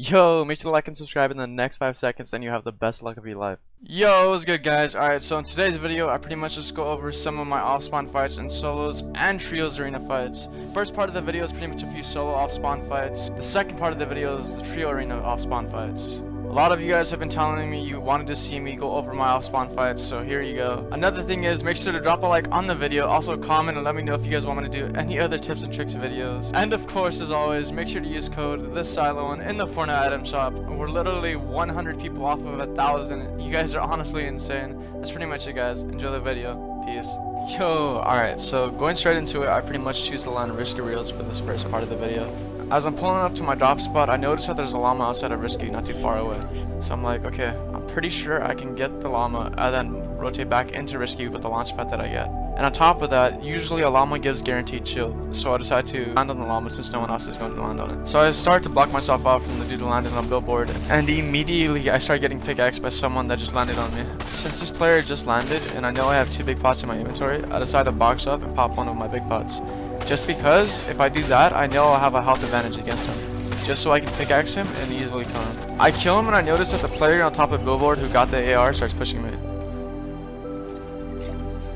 Yo, make sure to like and subscribe in the next 5 seconds, and you have the best luck of your life. Yo, what's good, guys? Alright, so in today's video, I pretty much just go over some of my off-spawn fights and solos and trios arena fights. First part of the video is pretty much a few solo off-spawn fights. The second part of the video is the trio arena off-spawn fights. A lot of you guys have been telling me you wanted to see me go over my off-spawn fights, so here you go. Another thing is, make sure to drop a like on the video, also comment and let me know if you guys want me to do any other tips and tricks videos. And of course, as always, make sure to use code ThisSiloone in the Fortnite item shop. We're literally 100 people off of 1,000. You guys are honestly insane. That's pretty much it, guys. Enjoy the video. Peace. Yo, alright, so going straight into it, I pretty much choose to land Risky Reels for this first part of the video. As I'm pulling up to my drop spot, I notice that there's a llama outside of Risky, not too far away. So I'm like, okay, I'm pretty sure I can get the llama and then rotate back into Risky with the launch pad that I get. And on top of that, usually a llama gives guaranteed shield, so I decide to land on the llama since no one else is going to land on it. So I start to block myself out from the dude landing on a billboard, and immediately I start getting pickaxed by someone that just landed on me. Since this player just landed, and I know I have 2 big pots in my inventory, I decide to box up and pop one of my big pots. Just because, if I do that, I know I'll have a health advantage against him. Just so I can pickaxe him and easily kill him. I kill him and I notice that the player on top of billboard who got the AR starts pushing me.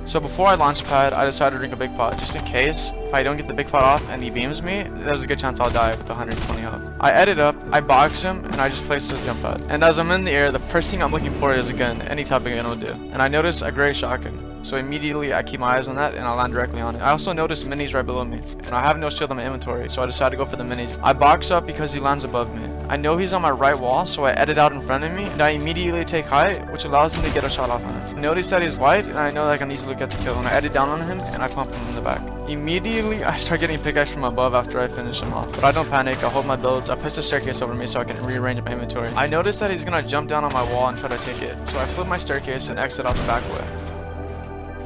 So before I launch pad, I decide to drink a big pot, just in case, if I don't get the big pot off and he beams me, there's a good chance I'll die with 120 health. I edit up, I box him, and I just place the jump pad. And as I'm in the air, the first thing I'm looking for is a gun, any type of gun will do. And I notice a gray shotgun. So immediately I keep my eyes on that and I land directly on it. I also notice minis right below me, and I have no shield in my inventory, so I decide to go for the minis. I box up because he lands above me. I know he's on my right wall, so I edit out in front of me, and I immediately take height, which allows me to get a shot off on him. Notice that he's white, and I know that I can easily get the kill, and I edit down on him, and I pump him in the back. Immediately, I start getting pickaxe from above after I finish him off. But I don't panic, I hold my builds, I place a staircase over me so I can rearrange my inventory. I notice that he's gonna jump down on my wall and try to take it, so I flip my staircase and exit out the back way.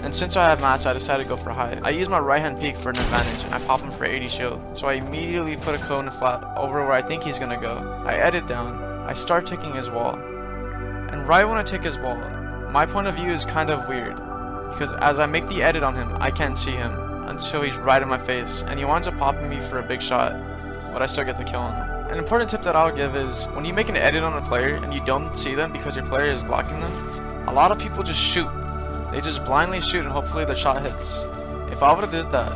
And since I have mats, I decided to go for height. I use my right hand peek for an advantage, and I pop him for 80 shield. So I immediately put a cone flat over where I think he's gonna go. I edit down, I start taking his wall. And right when I take his wall, my point of view is kind of weird. Because as I make the edit on him, I can't see him until he's right in my face. And he winds up popping me for a big shot, but I still get the kill on him. An important tip that I'll give is, when you make an edit on a player and you don't see them because your player is blocking them, a lot of people just shoot. They just blindly shoot and hopefully the shot hits. If I would've did that,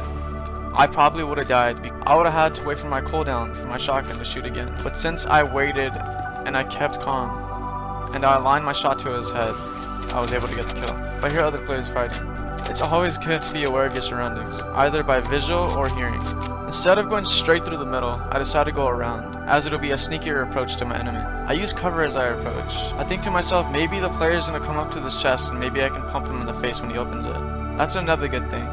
I probably would've died. I would've had to wait for my cooldown for my shotgun to shoot again. But since I waited and I kept calm and I aligned my shot to his head, I was able to get the kill. If I hear other players fighting, it's always good to be aware of your surroundings, either by visual or hearing. Instead of going straight through the middle, I decide to go around, as it'll be a sneakier approach to my enemy. I use cover as I approach. I think to myself, maybe the player's gonna come up to this chest and maybe I can pump him in the face when he opens it. That's another good thing.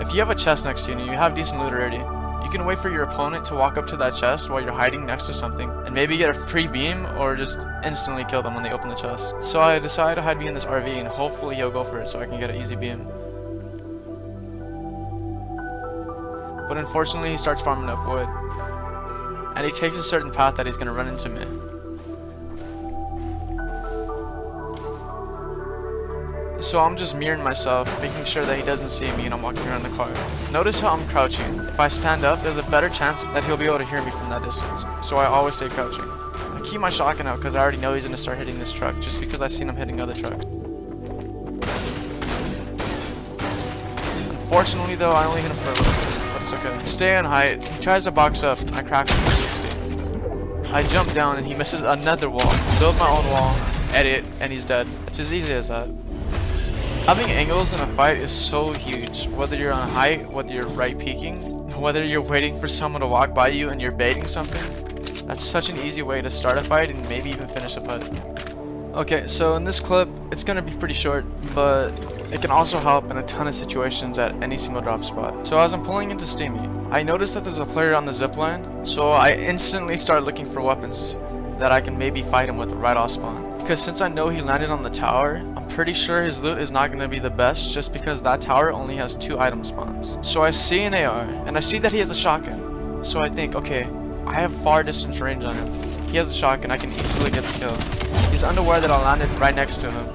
If you have a chest next to you and you have decent loot already, you can wait for your opponent to walk up to that chest while you're hiding next to something and maybe get a free beam or just instantly kill them when they open the chest. So I decide to hide behind this RV and hopefully he'll go for it so I can get an easy beam. But unfortunately he starts farming up wood, and he takes a certain path that he's going to run into me. So I'm just mirroring myself, making sure that he doesn't see me, and I'm walking around the car. Notice how I'm crouching. If I stand up, there's a better chance that he'll be able to hear me from that distance, so I always stay crouching. I keep my shotgun out because I already know he's going to start hitting this truck, just because I've seen him hitting other trucks. Unfortunately though, I only hit him for a little bit. It's okay. Stay on height. He tries to box up. I crack him for 60. I jump down and he misses another wall. Build my own wall, edit, and he's dead. It's as easy as that. Having angles in a fight is so huge. Whether you're on height, whether you're right peeking, whether you're waiting for someone to walk by you and you're baiting something. That's such an easy way to start a fight and maybe even finish a fight. Okay, so in this clip, it's gonna be pretty short, but it can also help in a ton of situations at any single drop spot. So as I'm pulling into Steamy, I notice that there's a player on the zipline, so I instantly start looking for weapons that I can maybe fight him with right off spawn. Because since I know he landed on the tower, I'm pretty sure his loot is not going to be the best just because that tower only has 2 item spawns. So I see an AR, and I see that he has a shotgun. So I think, okay, I have far distance range on him. He has a shotgun, I can easily get the kill. He's unaware that I landed right next to him,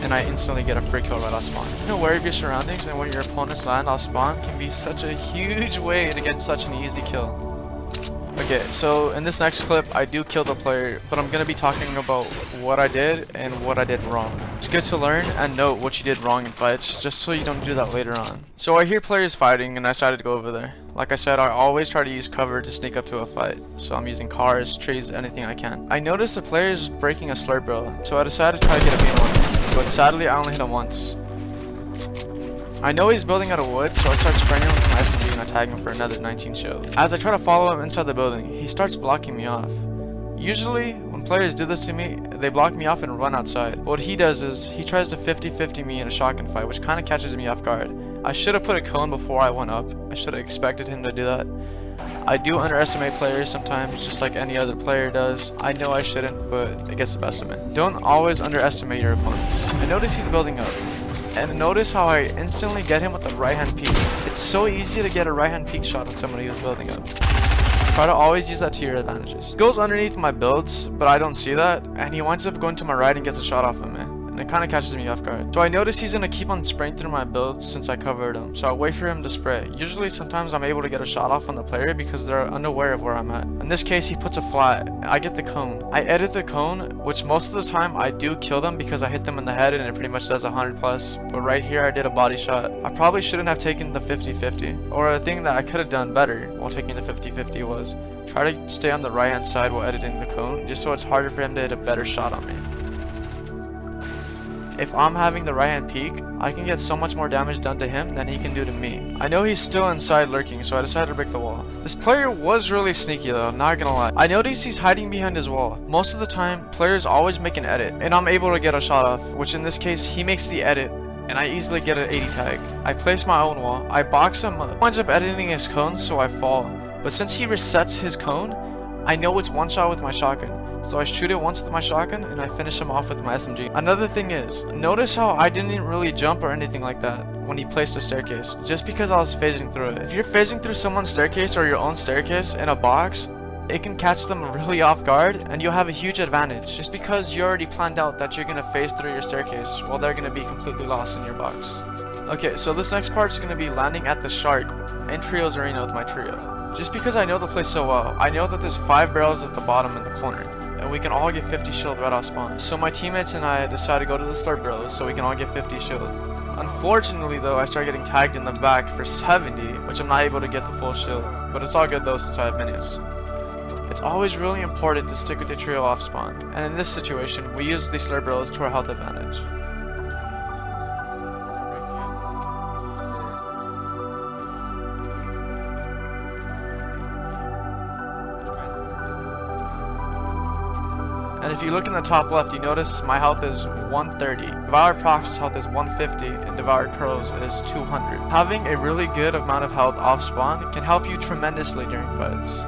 and I instantly get a free kill right off spawn. Being aware of your surroundings and where your opponents land off spawn can be such a huge way to get such an easy kill. Okay, so in this next clip, I do kill the player, but I'm going to be talking about what I did and what I did wrong. It's good to learn and note what you did wrong in fights, just so you don't do that later on. So I hear players fighting, and I decided to go over there. Like I said, I always try to use cover to sneak up to a fight, so I'm using cars, trees, anything I can. I noticed the player is breaking a slurp barrel, so I decided to try to get a beam on him, but sadly I only hit him once. I know he's building out of wood, so I start spraying him with my SMG and I tag him for another 19 shield. As I try to follow him inside the building, he starts blocking me off. Usually, when players do this to me, they block me off and run outside. But what he does is, he tries to 50-50 me in a shotgun fight, which kind of catches me off guard. I should have put a cone before I went up. I should have expected him to do that. I do underestimate players sometimes, just like any other player does. I know I shouldn't, but it gets the best of me. Don't always underestimate your opponents. I notice he's building up. And notice how I instantly get him with a right hand peek. It's so easy to get a right hand peek shot on somebody who's building up. Try to always use that to your advantages. He goes underneath my builds, but I don't see that, and he winds up going to my right and gets a shot off of me. And it kind of catches me off guard. So I notice he's going to keep on spraying through my builds since I covered him. So I wait for him to spray. Usually sometimes I'm able to get a shot off on the player because they're unaware of where I'm at. In this case, he puts a flat. I get the cone. I edit the cone, which most of the time I do kill them because I hit them in the head and it pretty much does 100 plus. But right here I did a body shot. I probably shouldn't have taken the 50-50. Or a thing that I could have done better while taking the 50-50 was try to stay on the right hand side while editing the cone, just so it's harder for him to hit a better shot on me. If I'm having the right hand peek, I can get so much more damage done to him than he can do to me. I know he's still inside lurking, so I decided to break the wall. This player was really sneaky though, not gonna lie. I noticed he's hiding behind his wall. Most of the time, players always make an edit, and I'm able to get a shot off, which in this case, he makes the edit, and I easily get an 80 tag. I place my own wall, I box him up, winds up editing his cone so I fall. But since he resets his cone, I know it's one shot with my shotgun. So I shoot it once with my shotgun and I finish him off with my SMG. Another thing is, notice how I didn't really jump or anything like that when he placed a staircase, just because I was phasing through it. If you're phasing through someone's staircase or your own staircase in a box, it can catch them really off guard and you'll have a huge advantage just because you already planned out that you're gonna phase through your staircase while they're gonna be completely lost in your box. Okay, so this next part is gonna be landing at the shark in trios arena with my trio. Just because I know the place so well, I know that there's 5 barrels at the bottom in the corner, and we can all get 50 shield right off spawn. So my teammates and I decided to go to the slurp barrels so we can all get 50 shield. Unfortunately though, I started getting tagged in the back for 70, which I'm not able to get the full shield, but it's all good though since I have minis. It's always really important to stick with the trio off spawn, and in this situation, we use the slurp barrels to our health advantage. And if you look in the top left, you notice my health is 130. Devour Prox's health is 150, and Devour Curls is 200. Having a really good amount of health off spawn can help you tremendously during fights.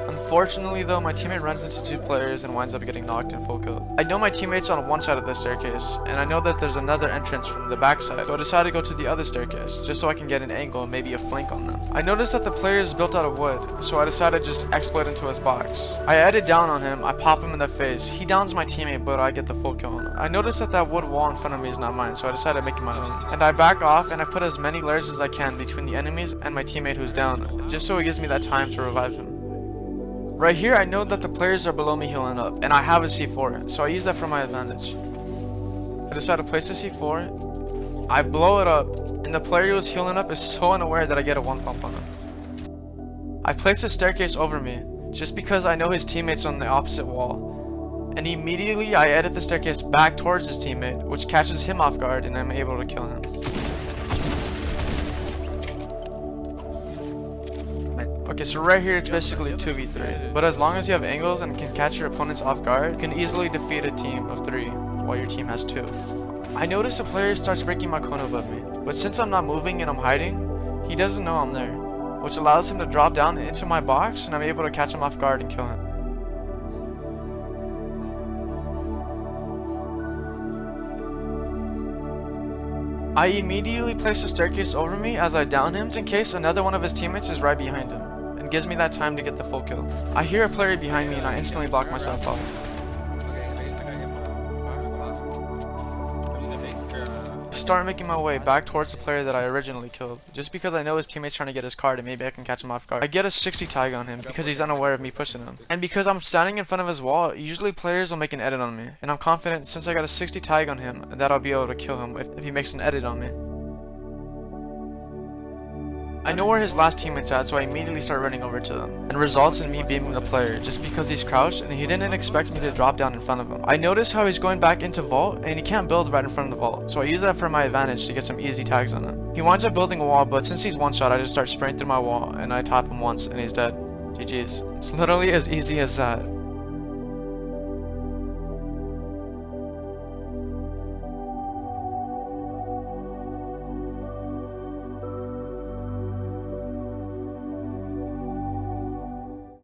Unfortunately though, my teammate runs into 2 players and winds up getting knocked in full kill. I know my teammate's on one side of the staircase, and I know that there's another entrance from the back side, so I decided to go to the other staircase, just so I can get an angle and maybe a flank on them. I noticed that the player is built out of wood, so I decided to just exploit into his box. I edit down on him, I pop him in the face, he downs my teammate but I get the full kill on him. I noticed that that wood wall in front of me is not mine, so I decided to make it my own. And I back off and I put as many layers as I can between the enemies and my teammate who's down, just so it gives me that time to revive him. Right here, I know that the players are below me healing up, and I have a C4, so I use that for my advantage. I decide to place a C4, I blow it up, and the player who is healing up is so unaware that I get a 1 pump on him. I place a staircase over me, just because I know his teammate's on the opposite wall, and immediately I edit the staircase back towards his teammate, which catches him off guard, and I'm able to kill him. Okay, so right here it's basically 2v3, but as long as you have angles and can catch your opponents off guard, you can easily defeat a team of 3 while your team has 2. I notice the player starts breaking my cone above me, but since I'm not moving and I'm hiding, he doesn't know I'm there, which allows him to drop down into my box and I'm able to catch him off guard and kill him. I immediately place a staircase over me as I down him in case another one of his teammates is right behind him. And gives me that time to get the full kill. I hear a player behind me and I instantly block myself off. Start making my way back towards the player that I originally killed, just because I know his teammate's trying to get his card and maybe I can catch him off guard. I get a 60 tag on him because he's unaware of me pushing him. And because I'm standing in front of his wall, usually players will make an edit on me. And I'm confident since I got a 60 tag on him that I'll be able to kill him if he makes an edit on me. I know where his last teammate's at, so I immediately start running over to them. And results in me beaming the player, just because he's crouched and he didn't expect me to drop down in front of him. I notice how he's going back into vault, and he can't build right in front of the vault, so I use that for my advantage to get some easy tags on him. He winds up building a wall, but since he's one shot, I just start spraying through my wall, and I tap him once, and he's dead. GG's. It's literally as easy as that.